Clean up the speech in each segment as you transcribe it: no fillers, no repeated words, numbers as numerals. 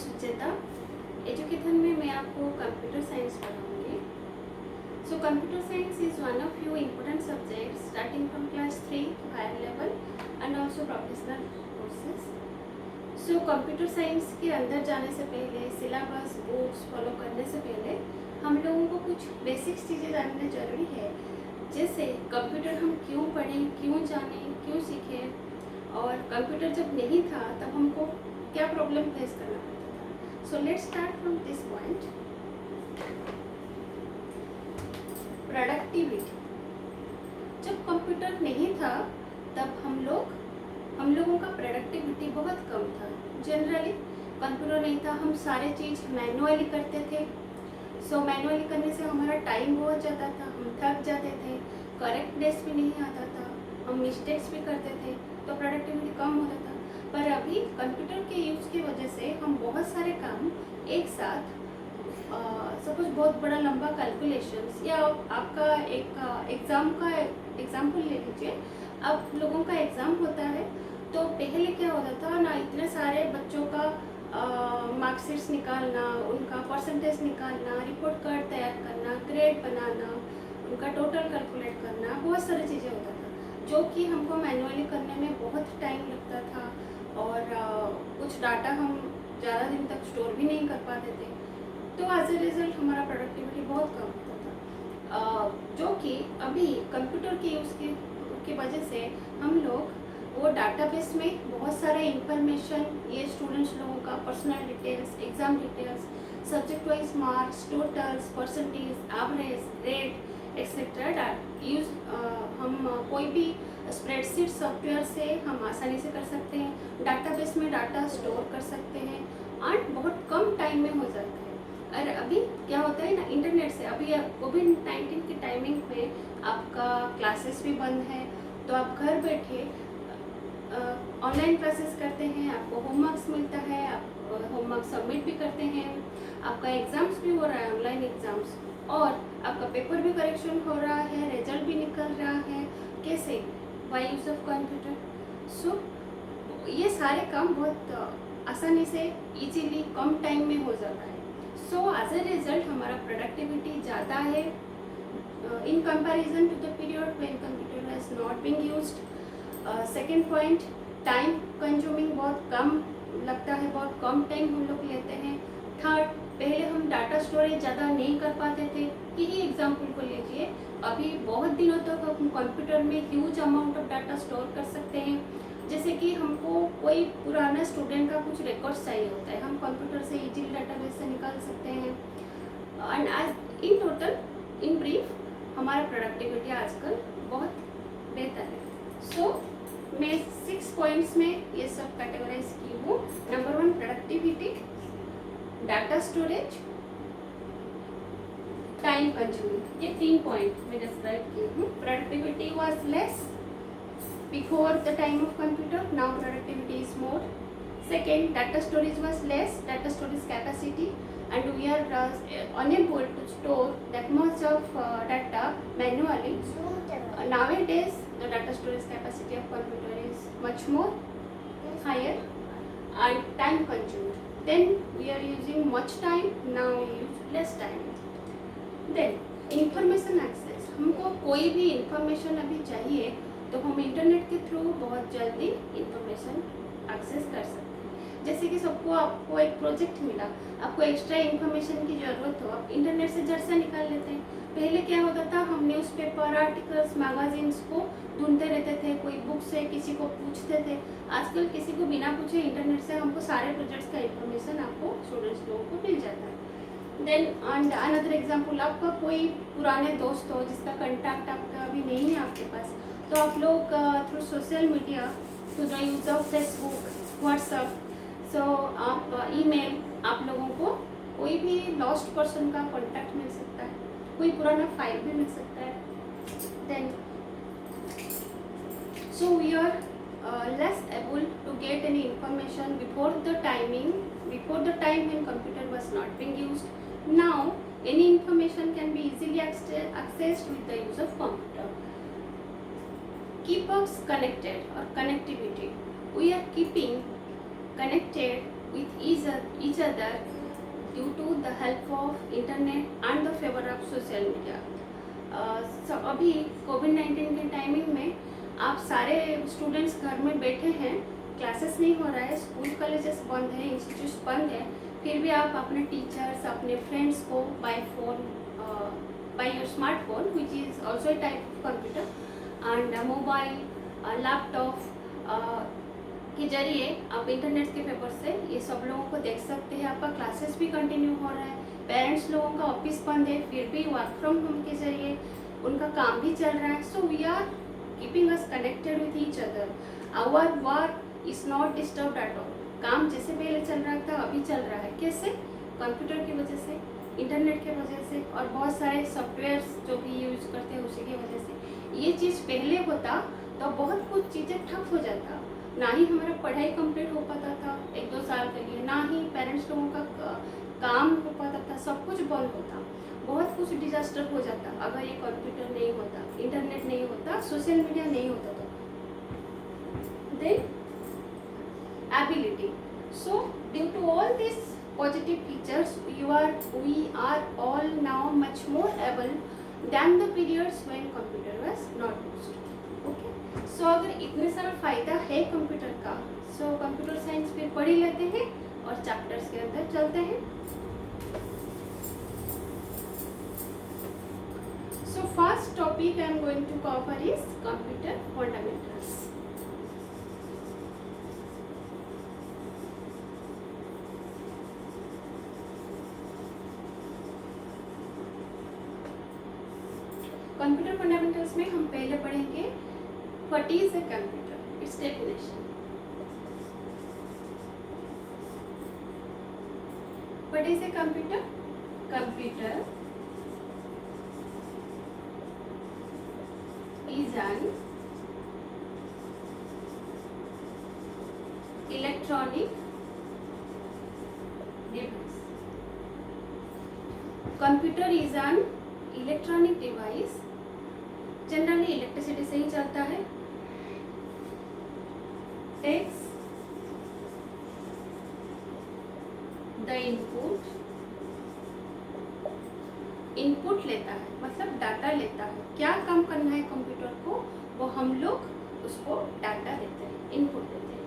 Sucheta. Education में मैं आपको कंप्यूटर साइंस पढ़ाऊंगी। So computer science is one of you important subject starting from class 3 to higher level and also professional courses. So computer science के अंदर जाने से पहले, सिलेबस बुक्स फॉलो करने से पहले हम लोगों को कुछ बेसिक्स चीज़ें जानना जरूरी है। जैसे कंप्यूटर हम क्यों पढ़ें, क्यों जानें, क्यों सीखें, और कंप्यूटर जब नहीं था तब हमको क्या प्रॉब्लम फेस करना पड़ता था। So let's start from this point. Productivity. जब कंप्यूटर नहीं था तब हम लोगों का प्रोडक्टिविटी बहुत कम था। जनरली कंप्यूटर नहीं था, हम सारे चीज़ मैनुअली करते थे। सो मैनुअली करने से हमारा टाइम बहुत जाता था, हम थक जाते थे, करेक्टनेस भी नहीं आता था, हम मिस्टेक्स भी करते थे, तो प्रोडक्टिविटी कम होता था। पर अभी कंप्यूटर के यूज़ की वजह से हम बहुत सारे काम एक साथ, सपोज बहुत बड़ा लंबा कैलकुलेशंस या आपका एक एग्ज़ाम का एग्जाम्पल ले लीजिए। अब लोगों का एग्ज़ाम होता है तो पहले क्या होता था ना, इतने सारे बच्चों का मार्कशीट्स निकालना, उनका परसेंटेज निकालना, रिपोर्ट कार्ड तैयार करना, ग्रेड बनाना, उनका टोटल कैलकुलेट करना, बहुत सारी चीज़ें होता था जो कि हमको मैनुअली करने में बहुत टाइम लगता था। और कुछ डाटा हम ज़्यादा दिन तक स्टोर भी नहीं कर पाते थे, तो एज ए रिज़ल्ट हमारा प्रोडक्टिविटी बहुत कम होता था। जो कि अभी कंप्यूटर के यूज़ की वजह से हम लोग वो डाटाबेस में बहुत सारे इंफॉर्मेशन, ये स्टूडेंट्स लोगों का personal details, exam details, subject wise marks, totals, percentage, average, grade etcetera use हम कोई भी स्प्रेडशीट सॉफ्टवेयर से हम आसानी से कर सकते हैं। डाटाबेस में डाटा स्टोर कर सकते हैं और बहुत कम टाइम में हो जाता है। और अभी क्या होता है ना, इंटरनेट से अभी कोविड-19 की टाइमिंग में आपका क्लासेस भी बंद है, तो आप घर बैठे ऑनलाइन क्लासेस करते हैं, आपको होमवर्क्स मिलता है, आप होमवर्क सबमिट भी करते हैं, आपका एग्ज़ाम्स भी हो रहा है, ऑनलाइन एग्ज़ाम्स, और आपका पेपर भी करेक्शन हो रहा है, रिजल्ट भी निकल रहा है। कैसे? By use of computer. So ये सारे काम बहुत आसानी से इजीली कम टाइम में हो जाता है। सो एज ए रिजल्ट हमारा प्रोडक्टिविटी ज़्यादा है in comparison to the period when computer has not been used. Second point, time consuming बहुत कम लगता है, बहुत कम टाइम हम लोग लेते हैं। थर्ड, पहले हम डाटा स्टोरेज ज़्यादा नहीं कर पाते थे। यही एग्जाम्पल को लीजिए, अभी बहुत दिनों तक हम कंप्यूटर में huge amount of data store कर सकते हैं। जैसे कि हमको कोई पुराना स्टूडेंट का कुछ रिकॉर्ड्स चाहिए होता है, हम कंप्यूटर से इजीली डाटाबेस से निकाल सकते हैं। एंड आज इन टोटल, इन ब्रीफ, हमारा प्रोडक्टिविटी आजकल बहुत बेहतर है। सो मैं 6 पॉइंट्स में ये सब कैटेगराइज की हूँ। Number 1 productivity, data storage, time consuming, ये 3 पॉइंट मैं डिस्क्राइब की हूँ। Productivity was less before the time of computer, now productivity is more. Second, data storage was less, data storage capacity, and we are unable to store that much of data manually. Nowadays the data storage capacity of computer is much more higher and time consumed. Then we are using much time, now we use less time. Then information access, हमको कोई भी information अभी चाहिए तो हम internet के through बहुत जल्दी इंफॉर्मेशन एक्सेस कर सकते हैं। जैसे कि सबको, आपको एक प्रोजेक्ट मिला, आपको एक्स्ट्रा इन्फॉर्मेशन की ज़रूरत हो, आप इंटरनेट से झट से निकाल लेते हैं। पहले क्या होता था, हम न्यूज़पेपर, आर्टिकल्स, मैगजीन्स को ढूंढते रहते थे, कोई बुक से किसी को पूछते थे। आजकल किसी को बिना पूछे इंटरनेट से हमको सारे प्रोजेक्ट्स का इन्फॉर्मेशन आपको स्टूडेंट्स लोगों को मिल जाता है। देन एंड अनदर एग्जाम्पल, आपका कोई पुराने दोस्त हो जिसका कंटैक्ट आपका अभी नहीं है आपके पास, तो आप लोग through social media, through the use of Facebook, WhatsApp, so आप ईमेल, आप लोगों को कोई भी लॉस्ट पर्सन का कॉन्टैक्ट मिल सकता है, कोई पुराना फाइल भी मिल सकता है। Then so we are less able to get any information before the time when computer was not being used. Now any information can be easily accessed with the use of computer. Keep us connected or connectivity. We are keeping connected with each other due to the help of internet and the favor of social media. अभी कोविड-19 के timing में आप सारे students घर में बैठे हैं, classes नहीं हो रहा है, स्कूल कॉलेजेस बंद है, इंस्टीट्यूट्स बंद है, फिर भी आप अपने टीचर्स, अपने फ्रेंड्स को by phone, by your smartphone which is also a type of computer and mobile, laptop के जरिए आप इंटरनेट के पेपर से ये सब लोगों को देख सकते हैं। आपका क्लासेस भी कंटिन्यू हो रहा है, पेरेंट्स लोगों का ऑफिस बंद है, फिर भी वर्क फ्रॉम होम के जरिए उनका काम भी चल रहा है। So we are keeping us connected with each other. Our work is not disturb at all. काम जैसे पहले चल रहा था अभी चल रहा है। कैसे? कंप्यूटर की वजह से, इंटरनेट की वजह से और बहुत सारे सॉफ्टवेयर्स जो भी यूज करते हैं उसी की वजह से। ये चीज़ पहले होता तो बहुत कुछ चीज़ें ठप हो जाता, ना ही हमारा पढ़ाई कंप्लीट हो पाता था 1-2 साल के लिए, ना ही पेरेंट्स लोगों का काम हो पाता था, सब कुछ बंद होता, बहुत कुछ डिजास्टर हो जाता अगर ये कंप्यूटर नहीं होता, इंटरनेट नहीं होता, सोशल मीडिया नहीं होता तो। Then ability. So due to all these positive features, we are all now much more able than the periods when computer was not used. Okay. So अगर इतने सारा फायदा है कंप्यूटर का, so कंप्यूटर साइंस फिर पढ़ ही लेते हैं और चैप्टर्स के अंदर चलते हैं। So first topic I am going to cover is computer fundamentals. Computer fundamentals में हम पहले पढ़ेंगे what is a computer, it's definition. What is a computer? Computer is an electronic device. Computer is an electronic device, generally electricity से ही चलता है। Takes the input लेता है, मतलब डाटा लेता है। क्या काम करना है कंप्यूटर को, वो हम लोग उसको डाटा देते हैं, इनपुट देते हैं।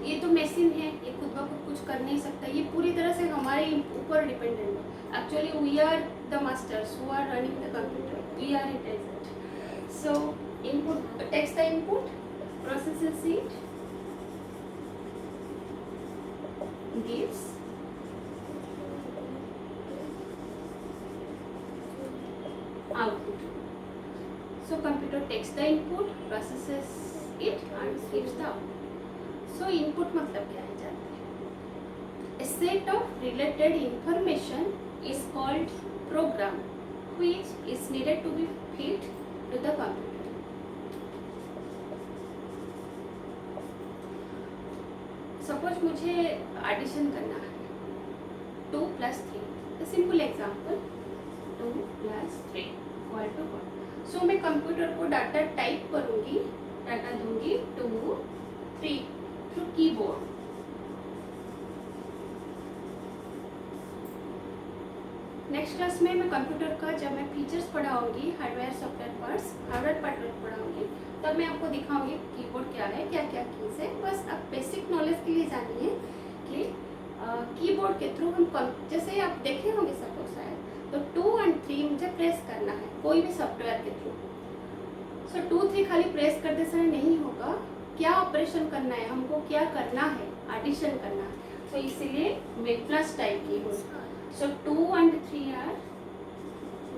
ये तो मशीन है, ये खुद ब खुद कुछ कर नहीं सकता, ये पूरी तरह से हमारे ऊपर डिपेंडेंट है। Actually we are the masters who are running the computer, we are intelligent. So input takes the input, processes it, gives output. So computer takes the input, processes it and gives the output. So input मतलब क्या है जानते हैं? A set of related information is called program, which is needed to be fed to the computer. Suppose मुझे addition करना है 2 + 3, a simple example, 2 + 3 = 1. So मैं computer को डाटा टाइप करूँगी, डाटा दूंगी 2, 3 थ्रू कीबोर्ड। नेक्स्ट क्लास में मैं computer का जब मैं फीचर्स पढ़ाऊंगी, hardware software parts, hardware part पढ़ाऊंगी, तब मैं आपको दिखाऊंगी कीबोर्ड क्या है, क्या क्या कीज है। बस आप बेसिक नॉलेज के लिए जानिए कि कीबोर्ड के थ्रू हम जैसे आप देखे होंगे सपोज शायद, तो 2 और 3 मुझे प्रेस करना है कोई भी सॉफ्टवेयर के थ्रू। सो 2, 3 खाली प्रेस करते समय नहीं होगा, क्या ऑपरेशन करना है हमको, क्या करना है, एडिशन करना है। तो इसीलिए मैं प्लस टाइप की हूँ। So 2 and 3 are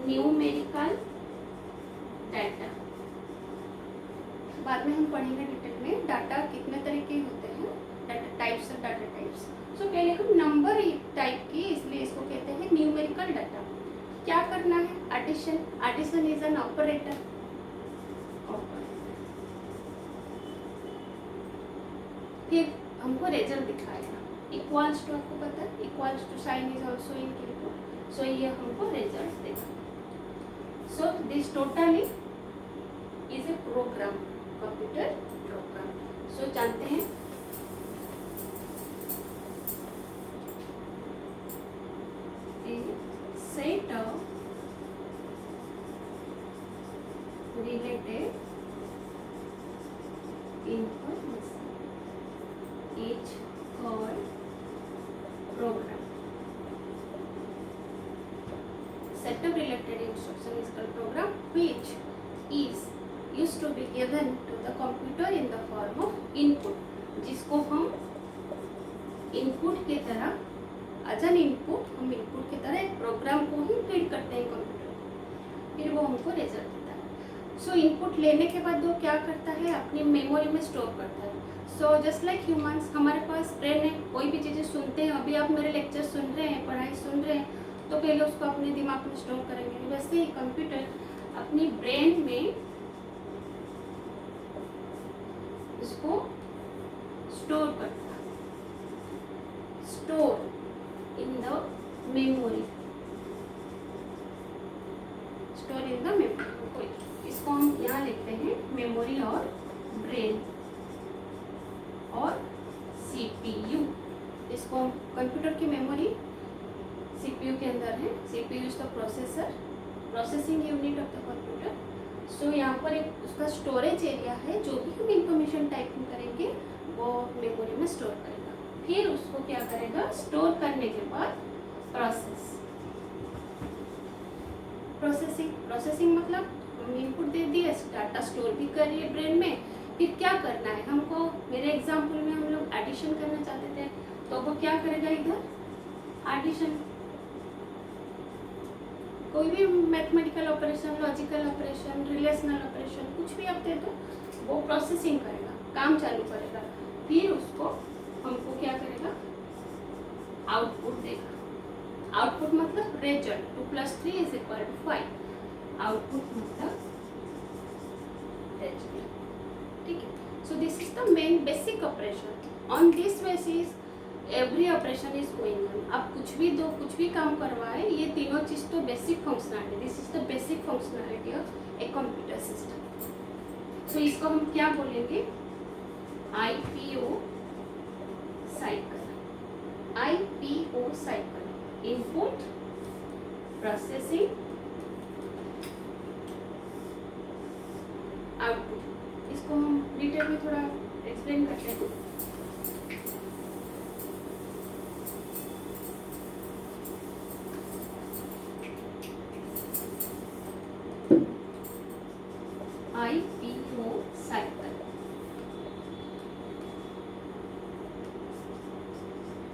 numerical data। बाद में हम पढ़ेंगे डिटेल में डाटा कितने तरीके होते हैं, डाटा टाइप्स और डाटा टाइप्स। सो पहले हम नंबर टाइप की, इसलिए इसको कहते हैं न्यूमेरिकल डाटा। क्या करना है? Addition. Addition is an operator. फिर हमको रिजल्ट दिखाएगा। इक्वल्स टू, आपको पता है equals to sign is also in keyboard. So ये हमको रिजल्ट देगा। So this totally is a program, computer program. So जानते हैं related information is called program. Setup related instruction is called program, which is used to be given to the computer in the form of input, जिसको हम input की तरह as an input हम input की तरह एक प्रोग्राम को ही feed करते हैं कंप्यूटर, फिर वो हमको रिजल्ट देता है. सो इनपुट लेने के बाद वो क्या करता है, अपनी मेमोरी में स्टोर करता है. सो जस्ट लाइक ह्यूमंस, हमारे पास ब्रेन है, कोई भी चीज़ें सुनते हैं, अभी आप मेरे लेक्चर सुन रहे हैं, पढ़ाई सुन रहे हैं, तो पहले उसको अपने दिमाग में स्टोर करेंगे. वैसे ही कंप्यूटर अपनी ब्रेन में उसको स्टोर करता है. Store in the memory, store in the memory. इसको हम यहाँ लिखते हैं मेमोरी और ब्रेन और सीपीयू. इसको हम कंप्यूटर की मेमोरी सीपीयू के अंदर है. CPU is the processor, processing unit of the computer. So यहाँ पर एक उसका स्टोरेज एरिया है, जो भी हम इंफॉर्मेशन टाइपिंग करेंगे वो मेमोरी में स्टोर करेगा. फिर उसको क्या करेगा, स्टोर करने के बाद प्रोसेसिंग मतलब हम इनपुट दे दिए, डाटा स्टोर भी कर रही है ब्रेन में. फिर क्या करना है हमको, मेरे एग्जाम्पल में हम लोग एडिशन करना चाहते थे, तो वो क्या करेगा, इधर एडिशन, कोई भी mathematical operation, logical operation, relational operation, कुछ भी आप दे दो, वो प्रोसेसिंग करेगा, काम चालू करेगा. फिर उसको हमको क्या करेगा, आउटपुट देगा. आउटपुट मतलब रिजल्ट. 2 + 3 = 5. आउटपुट मतलब रिजल्ट. ठीक है. So this is the main basic operation. On this basis every operation is going on. आप कुछ भी दो, कुछ भी काम करवाए, ये तीनों चीज तो basic functionality. This is the basic functionality of a computer system. So इसको हम क्या बोलेंगे, IPO cycle. IPO cycle, input, processing, output. इसको हम डिटेल में थोड़ा एक्सप्लेन करते हैं. IPO cycle,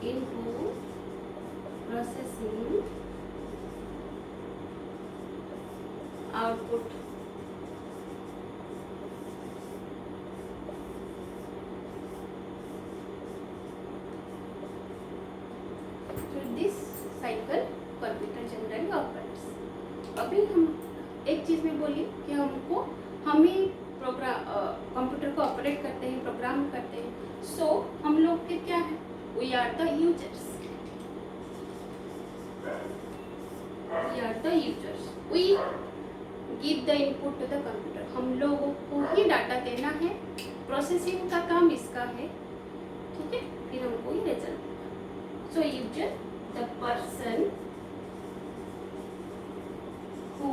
input, processing, output. So this cycle computer generally operates. अभी हम एक चीज़ में बोली कि हम ही प्रोग्राम कंप्यूटर को ऑपरेट करते हैं, प्रोग्राम करते हैं. सो हम लोग के क्या है, we are the users. We give the input to the computer. हम लोगों को ही डाटा देना है, प्रोसेसिंग का काम इसका है. ठीक है. फिर हमको ही रिजल्ट देना. सो user, the person who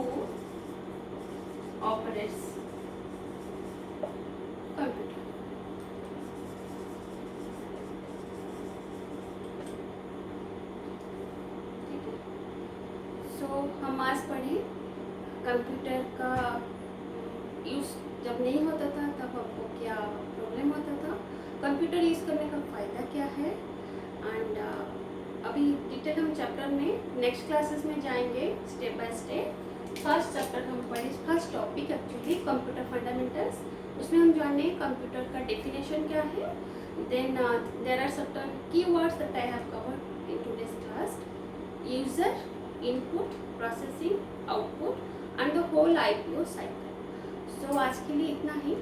operates computer. ठीक है. सो हम आज पढ़े कंप्यूटर का यूज़ जब नहीं होता था तब हमको क्या प्रॉब्लम होता था, कंप्यूटर यूज़ करने का फ़ायदा क्या है. एंड अभी डिटेल हम चैप्टर में नेक्स्ट क्लासेस में जाएंगे step by step. First chapter हम पढ़े, first topic actually computer fundamentals. उसमें हम जाने कंप्यूटर का डेफिनेशन क्या है. Then there are certain keywords that I have covered in today's class. User, input, processing, output and the whole IPO cycle. So आज के लिए इतना ही.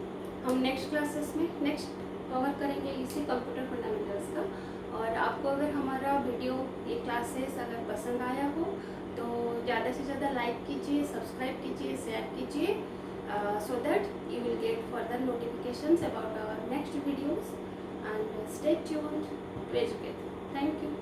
हम नेक्स्ट क्लासेस में नेक्स्ट कवर करेंगे इसी कंप्यूटर फंडामेंटल्स का. और आपको अगर हमारा वीडियो, ये क्लासेस अगर पसंद आया हो तो ज़्यादा से ज़्यादा लाइक कीजिए, सब्सक्राइब कीजिए, शेयर कीजिए, so that you will get further notifications about our next videos. And stay tuned to educate. Thank you.